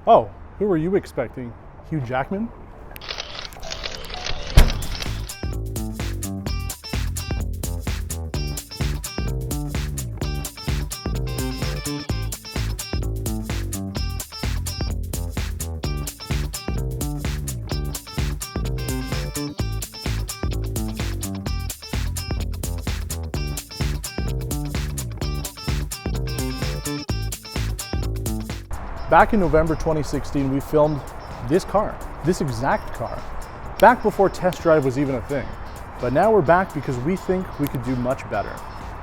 Oh, who were you expecting? Hugh Jackman? Back in November 2016, we filmed this car, this exact car, back before TestDrive was even a thing. But now we're back because we think we could do much better.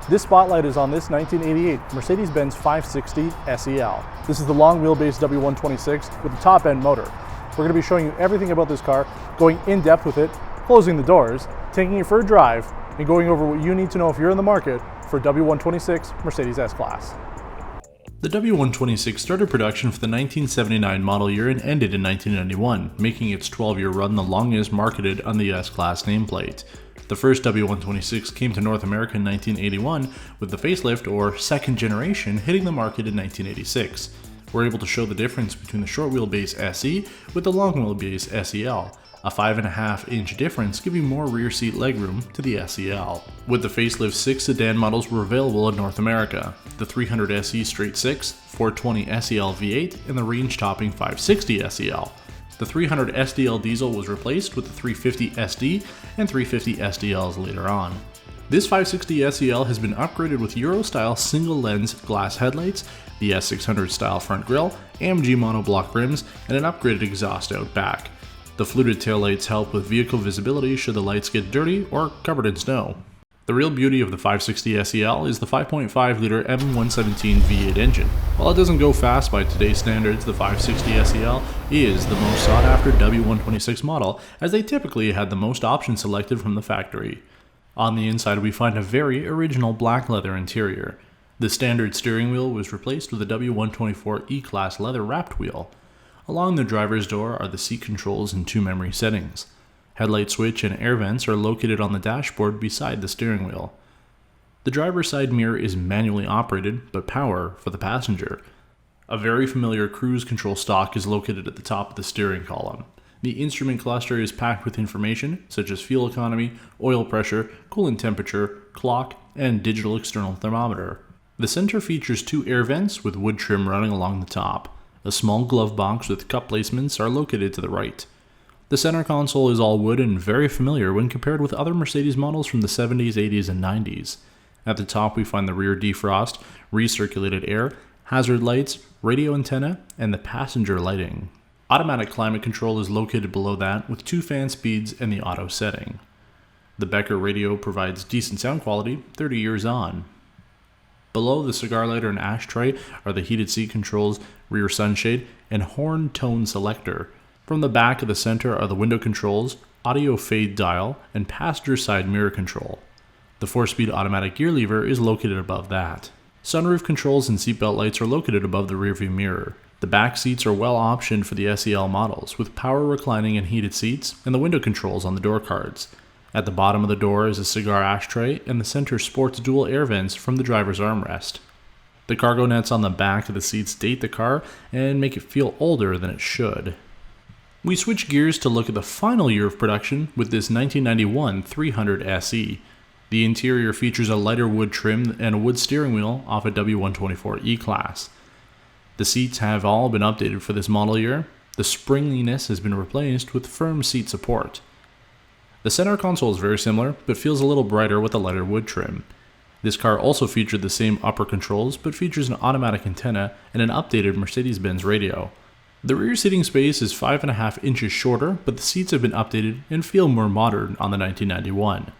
This spotlight is on this 1988 Mercedes-Benz 560 SEL. This is the long wheelbase W126 with the top end motor. We're going to be showing you everything about this car, going in depth with it, closing the doors, taking it for a drive, and going over what you need to know if you're in the market for W126 Mercedes S-Class. The W126 started production for the 1979 model year and ended in 1991, making its 12-year run the longest marketed on the S-Class nameplate. The first W126 came to North America in 1981, with the facelift, or second generation, hitting the market in 1986. We're able to show the difference between the short wheelbase SE with the long wheelbase SEL, a 5.5-inch difference giving more rear seat legroom to the SEL. With the facelift, 6 sedan models were available in North America: the 300 SE Straight 6, 420 SEL V8, and the range-topping 560 SEL. The 300 SDL diesel was replaced with the 350 SD and 350 SDLs later on. This 560 SEL has been upgraded with Euro-style single-lens glass headlights, the S600 style front grille, AMG Monoblock rims, and an upgraded exhaust out back. The fluted taillights help with vehicle visibility should the lights get dirty or covered in snow. The real beauty of the 560 SEL is the 5.5-liter M117 V8 engine. While it doesn't go fast by today's standards, the 560 SEL is the most sought-after W126 model, as they typically had the most options selected from the factory. On the inside, we find a very original black leather interior. The standard steering wheel was replaced with a W124 E-Class leather-wrapped wheel. Along the driver's door are the seat controls and 2 memory settings. Headlight switch and air vents are located on the dashboard beside the steering wheel. The driver's side mirror is manually operated, but power for the passenger. A very familiar cruise control stalk is located at the top of the steering column. The instrument cluster is packed with information such as fuel economy, oil pressure, coolant temperature, clock, and digital external thermometer. The center features 2 air vents with wood trim running along the top. A small glove box with cup placements are located to the right. The center console is all wood and very familiar when compared with other Mercedes models from the 70s, 80s, and 90s. At the top we find the rear defrost, recirculated air, hazard lights, radio antenna, and the passenger lighting. Automatic climate control is located below that with 2 fan speeds and the auto setting. The Becker radio provides decent sound quality 30 years on. Below the cigar lighter and ashtray are the heated seat controls, rear sunshade, and horn tone selector. From the back of the center are the window controls, audio fade dial, and passenger side mirror control. The 4-speed automatic gear lever is located above that. Sunroof controls and seatbelt lights are located above the rearview mirror. The back seats are well optioned for the SEL models, with power reclining and heated seats, and the window controls on the door cards. At the bottom of the door is a cigar ashtray, and the center sports dual air vents from the driver's armrest. The cargo nets on the back of the seats date the car and make it feel older than it should. We switch gears to look at the final year of production with this 1991 300 SE. The interior features a lighter wood trim and a wood steering wheel off a W124 E-Class. The seats have all been updated for this model year. The springiness has been replaced with firm seat support. The center console is very similar, but feels a little brighter with a lighter wood trim. This car also featured the same upper controls, but features an automatic antenna and an updated Mercedes-Benz radio. The rear seating space is 5.5 inches shorter, but the seats have been updated and feel more modern on the 1991.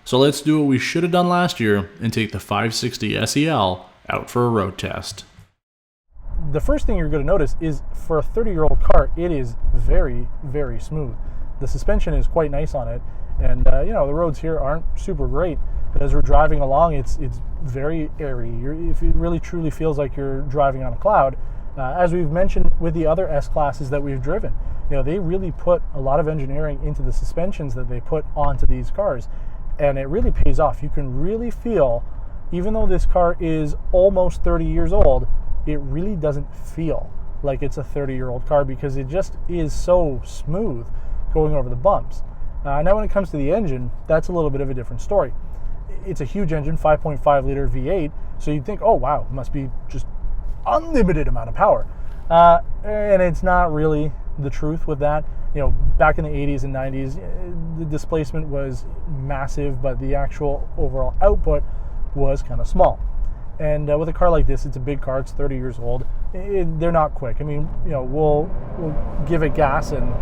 So let's do what we should have done last year and take the 560 SEL out for a road test. The first thing you're going to notice is for a 30-year-old car, it is very, very smooth. The suspension is quite nice on it, and the roads here aren't super great, but as we're driving along, it's very airy. It really truly feels like you're driving on a cloud. As we've mentioned with the other S-Classes that we've driven, they really put a lot of engineering into the suspensions that they put onto these cars, and it really pays off. You can really feel, even though this car is almost 30 years old, it really doesn't feel like it's a 30-year-old car because it just is so smooth going over the bumps. Now when it comes to the engine, that's a little bit of a different story. It's a huge engine, 5.5 liter V8, so you'd think, oh wow, it must be just unlimited amount of power. And it's not really the truth with that. You know, back in the 80s and 90s, the displacement was massive, but the actual overall output was kind of small. And with a car like this, it's a big car, it's 30 years old, they're not quick. I mean, you know, we'll give it gas and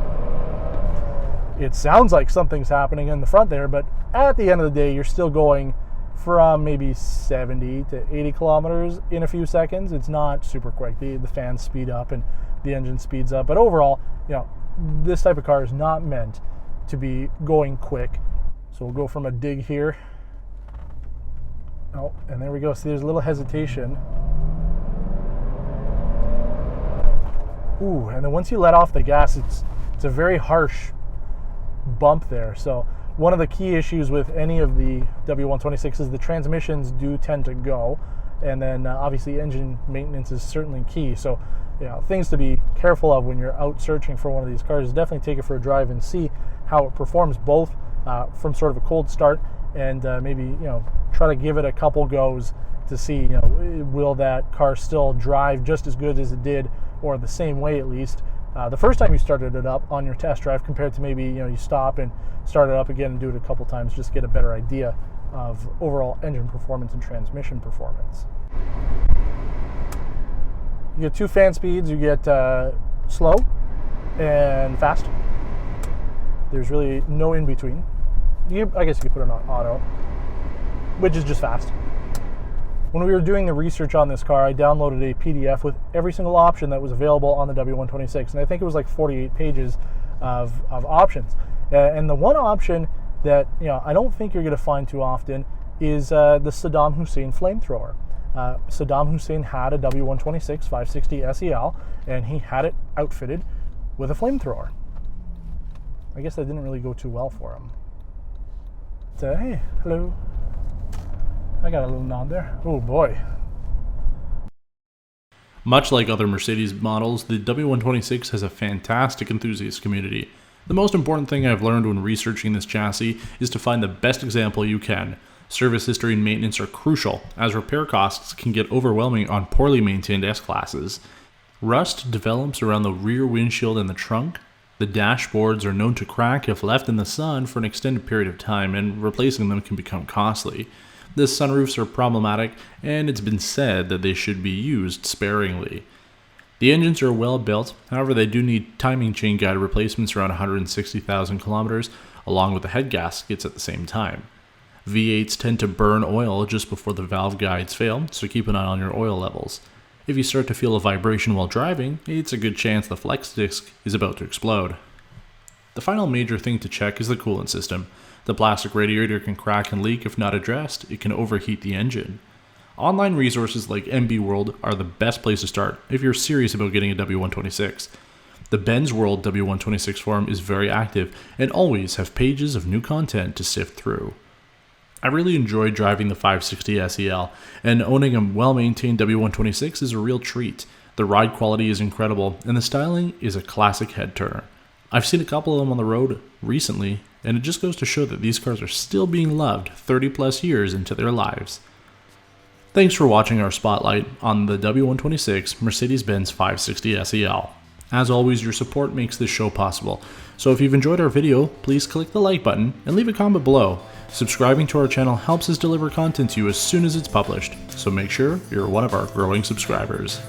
it sounds like something's happening in the front there, but at the end of the day, you're still going from maybe 70 to 80 kilometers in a few seconds. It's not super quick. The fans speed up and the engine speeds up, but overall, you know, this type of car is not meant to be going quick. So we'll go from a dig here. Oh, and there we go. See, there's a little hesitation. Ooh, and then once you let off the gas, it's a very harsh bump there. So one of the key issues with any of the W126 is the transmissions do tend to go, and then obviously engine maintenance is certainly key. So, you know, things to be careful of when you're out searching for one of these cars is definitely take it for a drive and see how it performs, both from sort of a cold start and maybe, you know, try to give it a couple goes to see, you know, will that car still drive just as good as it did, or the same way at least, the first time you started it up on your test drive, compared to maybe, you know, you stop and start it up again and do it a couple times, just get a better idea of overall engine performance and transmission performance. You get two fan speeds. You get slow and fast. There's really no in between. I guess you could put it on auto, which is just fast. When we were doing the research on this car, I downloaded a PDF with every single option that was available on the W126, and I think it was like 48 pages of options. And the one option that, you know, I don't think you're going to find too often is the Saddam Hussein Flamethrower. Saddam Hussein had a W126 560 SEL, and he had it outfitted with a flamethrower. I guess that didn't really go too well for him. So, hey, hello. I got a little nod there. Oh boy. Much like other Mercedes models, the W126 has a fantastic enthusiast community. The most important thing I've learned when researching this chassis is to find the best example you can. Service history and maintenance are crucial, as repair costs can get overwhelming on poorly maintained S-Classes. Rust develops around the rear windshield and the trunk. The dashboards are known to crack if left in the sun for an extended period of time, and replacing them can become costly. The sunroofs are problematic, and it's been said that they should be used sparingly. The engines are well built, however they do need timing chain guide replacements around 160,000 kilometers, along with the head gaskets at the same time. V8s tend to burn oil just before the valve guides fail, so keep an eye on your oil levels. If you start to feel a vibration while driving, it's a good chance the flex disc is about to explode. The final major thing to check is the coolant system. The plastic radiator can crack and leak if not addressed. It can overheat the engine. Online resources like MB World are the best place to start if you're serious about getting a W126. The Benz World W126 forum is very active and always have pages of new content to sift through. I really enjoy driving the 560 SEL, and owning a well-maintained W126 is a real treat. The ride quality is incredible, and the styling is a classic head turner. I've seen a couple of them on the road recently, and it just goes to show that these cars are still being loved 30 plus years into their lives. Thanks for watching our spotlight on the W126 Mercedes-Benz 560 SEL. As always, your support makes this show possible, so if you've enjoyed our video, please click the like button and leave a comment below. Subscribing to our channel helps us deliver content to you as soon as it's published, so make sure you're one of our growing subscribers.